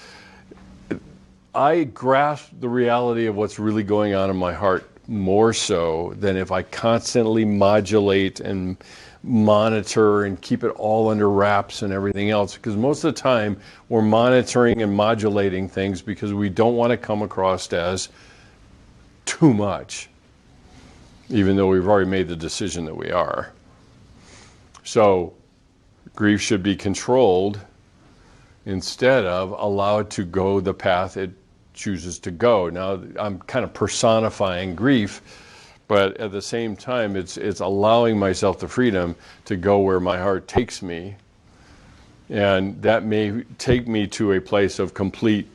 I grasp the reality of what's really going on in my heart more so than if I constantly modulate and monitor and keep it all under wraps and everything else, because most of the time we're monitoring and modulating things because we don't want to come across as too much, even though we've already made the decision that we are. So grief should be controlled instead of allowed to go the path it chooses to go. Now, I'm kind of personifying grief, but at the same time, it's allowing myself the freedom to go where my heart takes me. And that may take me to a place of complete,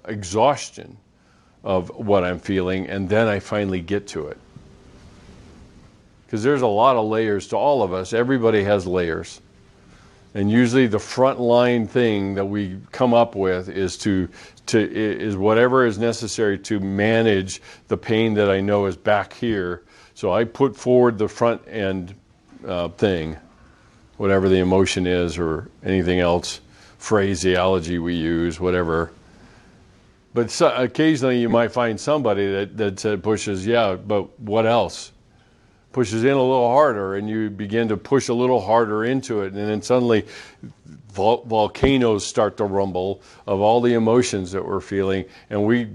exhaustion of what I'm feeling, and then I finally get to it. Because there's a lot of layers to all of us. Everybody has layers. And usually the front line thing that we come up with is is whatever is necessary to manage the pain that I know is back here. So I put forward the front end thing, whatever the emotion is or anything else, phraseology we use, whatever. But occasionally you might find somebody that pushes, yeah, but what else? Pushes in a little harder, and you begin to push a little harder into it, and then suddenly volcanoes start to rumble of all the emotions that we're feeling, and we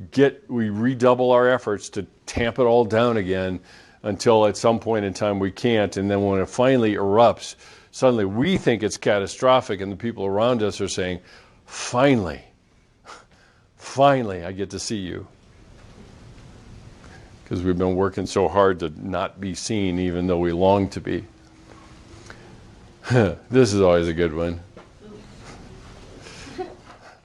redouble our efforts to tamp it all down again until at some point in time we can't, and then when it finally erupts, suddenly we think it's catastrophic, and the people around us are saying, finally I get to see you. Because we've been working so hard to not be seen, even though we long to be. This is always a good one.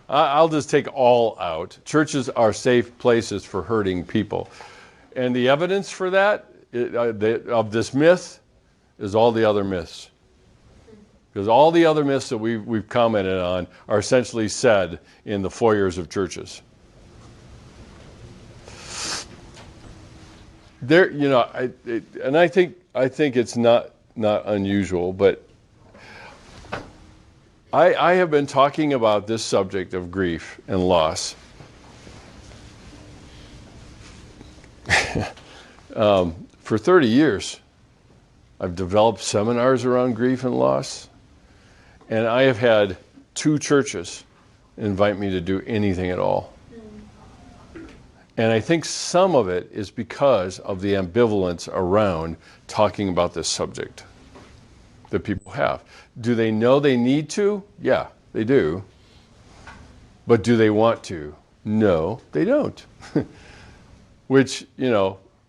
I'll just take all out. Churches are safe places for hurting people. And the evidence for that, of this myth, is all the other myths. Because all the other myths that we've commented on are essentially said in the foyers of churches. There, I think it's not unusual, but I have been talking about this subject of grief and loss for 30 years. I've developed seminars around grief and loss, and I have had 2 churches invite me to do anything at all. And I think some of it is because of the ambivalence around talking about this subject that people have. Do they know they need to? Yeah, they do. But do they want to? No, they don't. Which,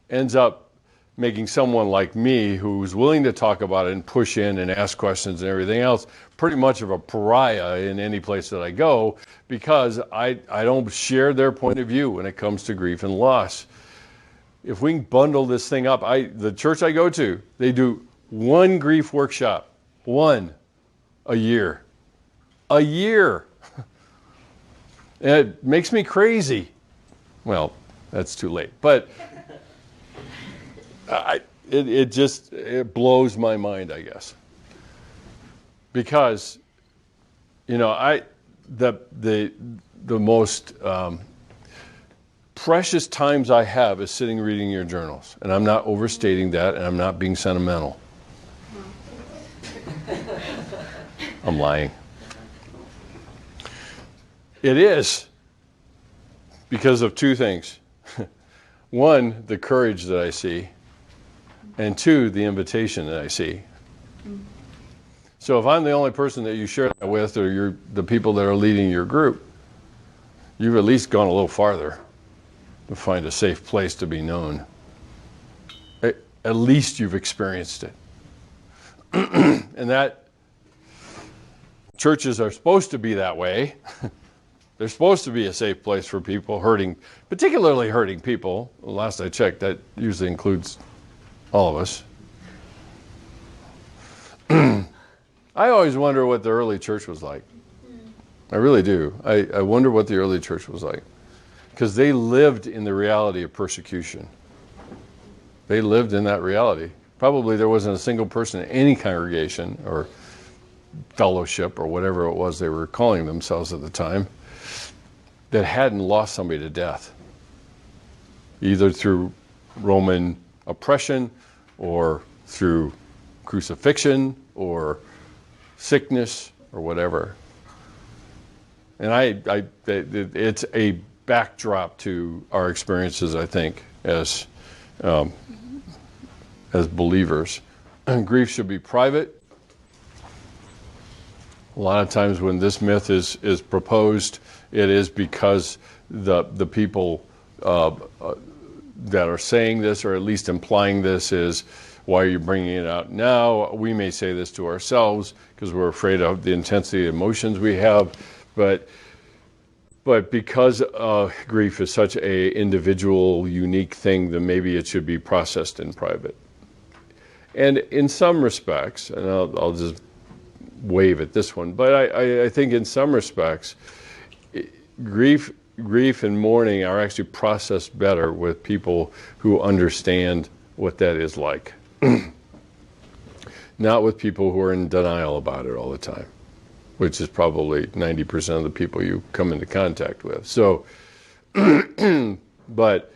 ends up making someone like me who's willing to talk about it and push in and ask questions and everything else pretty much of a pariah in any place that I go, because I don't share their point of view when it comes to grief and loss. If we can bundle this thing up, the church I go to, they do 1 grief workshop, 1 a year. A year. And it makes me crazy. Well, that's too late. But it blows my mind, I guess. Because, the most precious times I have is sitting reading your journals. And I'm not overstating that, and I'm not being sentimental. I'm lying. It is because of 2 things. 1, the courage that I see, and 2, the invitation that I see. So if I'm the only person that you share that with, or the people that are leading your group, you've at least gone a little farther to find a safe place to be known. At least you've experienced it. And that churches are supposed to be that way. They're supposed to be a safe place for people particularly hurting people. Last I checked, that usually includes all of us. I always wonder what the early church was like. I really do. I wonder what the early church was like. Because they lived in the reality of persecution. They lived in that reality. Probably there wasn't a single person in any congregation or fellowship or whatever it was they were calling themselves at the time that hadn't lost somebody to death, either through Roman oppression or through crucifixion or sickness or whatever. And it's a backdrop to our experiences, I think, as believers. And grief should be private. A lot of times when this myth is proposed, it is because the people that are saying this, or at least implying this, is, why are you bringing it out now? We may say this to ourselves because we're afraid of the intensity of emotions we have, but because grief is such a individual, unique thing, then maybe it should be processed in private. And in some respects, and I'll just wave at this one, but I think in some respects, grief and mourning are actually processed better with people who understand what that is like. Not with people who are in denial about it all the time, which is probably 90% of the people you come into contact with. So, but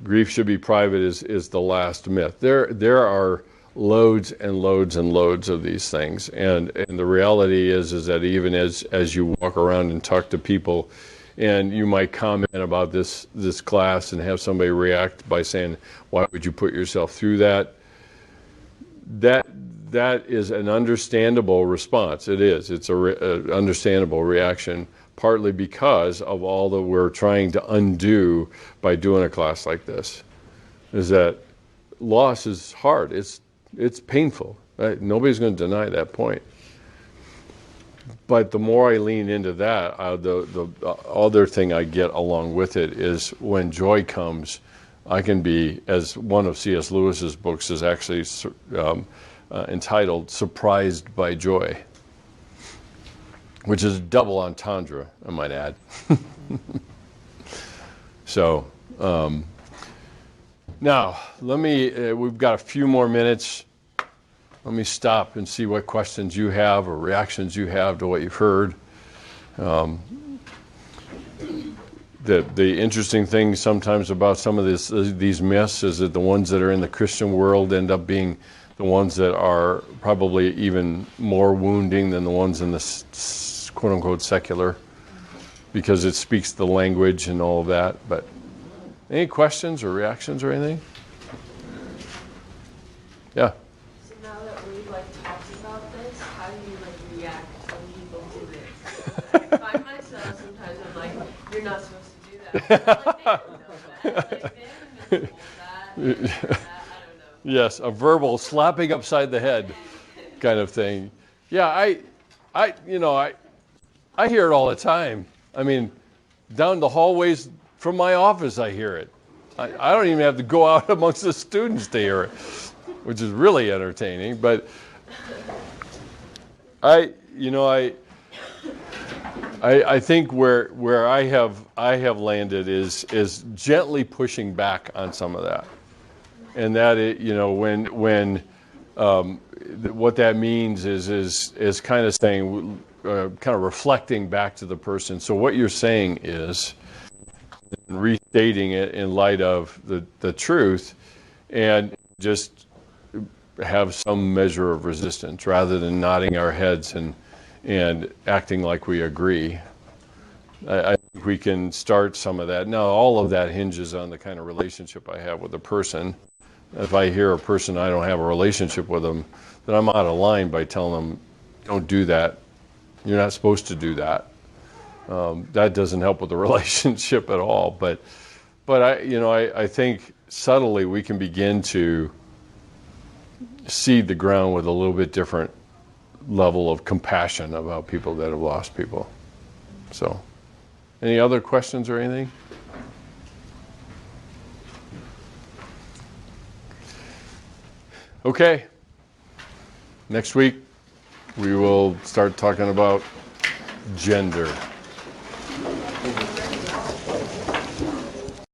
grief should be private is the last myth. There are loads and loads and loads of these things, and the reality is that even as you walk around and talk to people, and you might comment about this class and have somebody react by saying, "Why would you put yourself through that?" That is an understandable response. It is. It's a understandable reaction, partly because of all that we're trying to undo by doing a class like this. Is that loss is hard. It's painful. Right? Nobody's going to deny that point. But the more I lean into that, the other thing I get along with it is when joy comes, I can be, as one of C.S. Lewis's books is actually entitled Surprised by Joy, which is a double entendre, I might add. So, now, we've got a few more minutes. Let me stop and see what questions you have or reactions you have to what you've heard. The interesting thing sometimes about some of these myths is that the ones that are in the Christian world end up being the ones that are probably even more wounding than the ones in the quote-unquote secular, because it speaks the language and all of that. But any questions or reactions or anything? Yeah. So now that we've talked about this, how do you react when people do this? I find myself sometimes I'm like, you're not supposed to do that. They don't know that. They didn't know that. I don't know. Yes, a verbal slapping upside the head kind of thing. Yeah, I hear it all the time. I mean, down the hallways from my office, I hear it. I don't even have to go out amongst the students to hear it, which is really entertaining. But I think where I have landed is gently pushing back on some of that. And that when what that means is kind of saying, kind of reflecting back to the person. So what you're saying is restating it in light of the truth, and just have some measure of resistance rather than nodding our heads and acting like we agree. I think we can start some of that. Now, all of that hinges on the kind of relationship I have with a person. If I hear a person I don't have a relationship with them, then I'm out of line by telling them, don't do that. You're not supposed to do that. That doesn't help with the relationship at all. But I think subtly we can begin to seed the ground with a little bit different level of compassion about people that have lost people. So, any other questions or anything? Okay. Next week, we will start talking about gender.